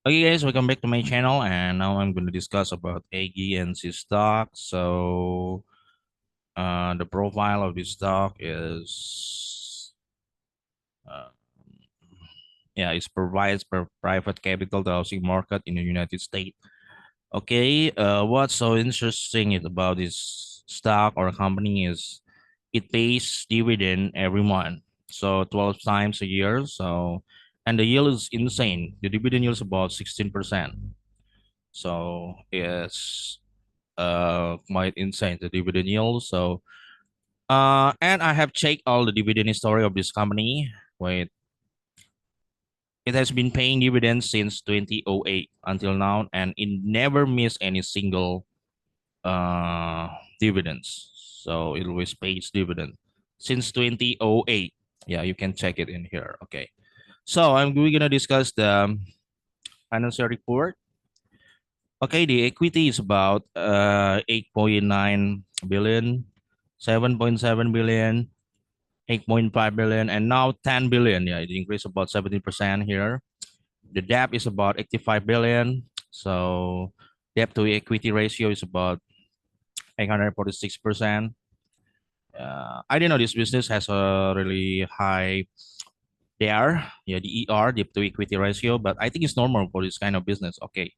Okay guys, welcome back to my channel, and now I'm going to discuss about AGNC stock. So the profile of this stock is uh, yeah, it provides private capital to housing market in the United States. Okay, what's so interesting about this stock or company is it pays dividend every month, so 12 times a year. So and the yield is insane. The dividend yield is about 16%. So it's quite insane, the dividend yield. So and I have checked all the dividend history of this company. Wait, it has been paying dividends since 2008 until now, and it never missed any single uh dividends. So it always pays dividend since 2008. Yeah, you can check it in here. Okay. So we're gonna discuss the financial report. Okay, the equity is about 8.9 billion, 7.7 billion, 8.5 billion, and now 10 billion. Yeah, it increased about 70% here. The debt is about 85 billion. So debt to equity ratio is about 846%. I didn't know this business has a really high DR, yeah, the ER, debt to equity ratio, but I think it's normal for this kind of business. Okay.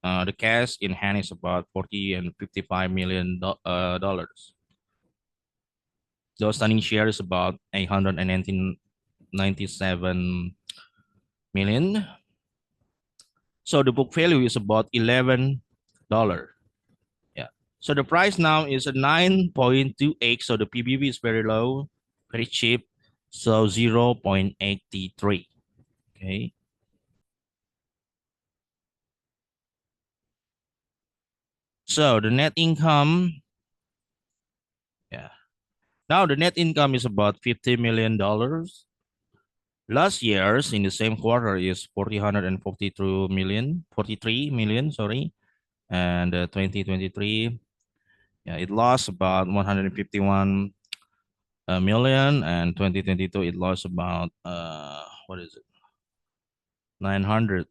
The cash in hand is about 40 and 55 million dollars. The outstanding share is about 897 million. So the book value is about $11. Yeah. So the price now is a 9.28. So the PBV is very low, very cheap. So 0.83. Okay. So the net income, yeah. Now the net income is about $50 million. Last year's in the same quarter is 442 million, 43 million, sorry. And 2023, yeah, it lost about 151 million, and 2022 it lost about what is it? 900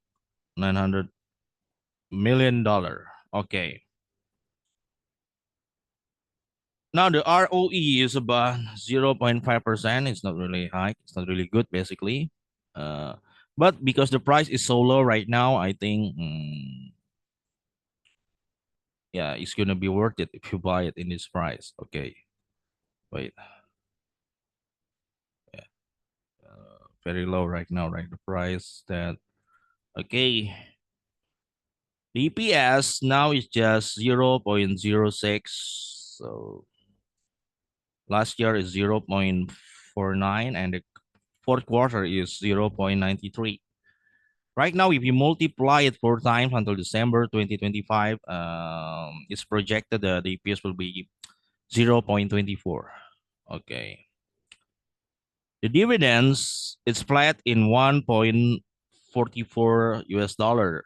$900 million. Okay. Now the ROE is about 0.5%. It's not really high. It's not really good basically. Uh but because the price is so low right now, I think yeah, it's gonna be worth it if you buy it in this price. Okay, wait, yeah, very low right now, right? The price that okay, the EPS now is just 0.06. So last year is 0.49, and the fourth quarter is 0.93. Right now, if you multiply it 4 times until December 2025, it's projected that the EPS will be 0.24. Okay. The dividends is flat in 1.44 US dollar.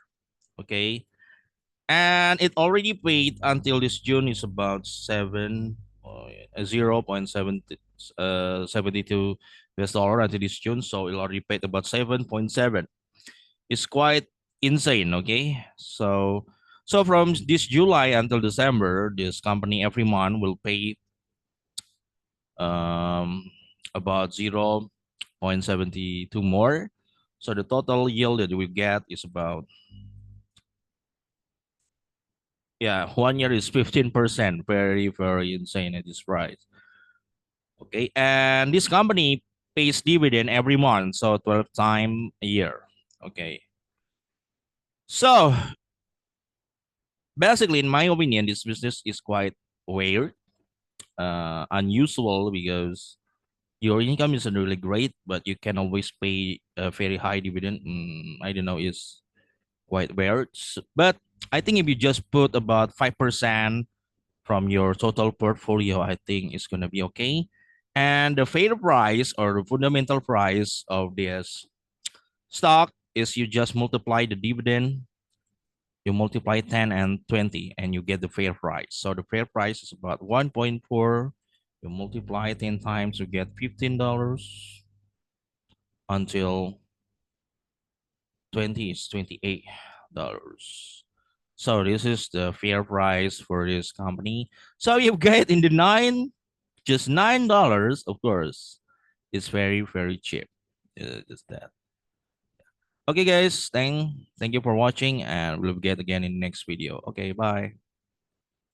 Okay. And it already paid until this June is about 0.72 US dollar until this June. So it already paid about 7.7. It's quite insane. Okay. So from this July until December, this company every month will pay um about 0.72 more. So the total yield that we get is about, yeah, 1 year is 15%. Very, very insane at this price. Okay. And this company pays dividend every month. So 12 times a year. Okay. So basically, in my opinion, this business is quite weird, unusual because your income isn't really great, but you can always pay a very high dividend. I don't know, is quite weird. But I think if you just put about 5% from your total portfolio, I think it's gonna be okay. And the fair price or the fundamental price of this stock is you just multiply the dividend, you multiply 10 and 20, and you get the fair price. So the fair price is about 1.4. You multiply 10 times, you get $15 until 20 is $28. So this is the fair price for this company. So you get in the just $9, of course. It's very, very cheap. Just that. Okay, guys. Thank you for watching, and we'll get again in the next video. Okay, bye.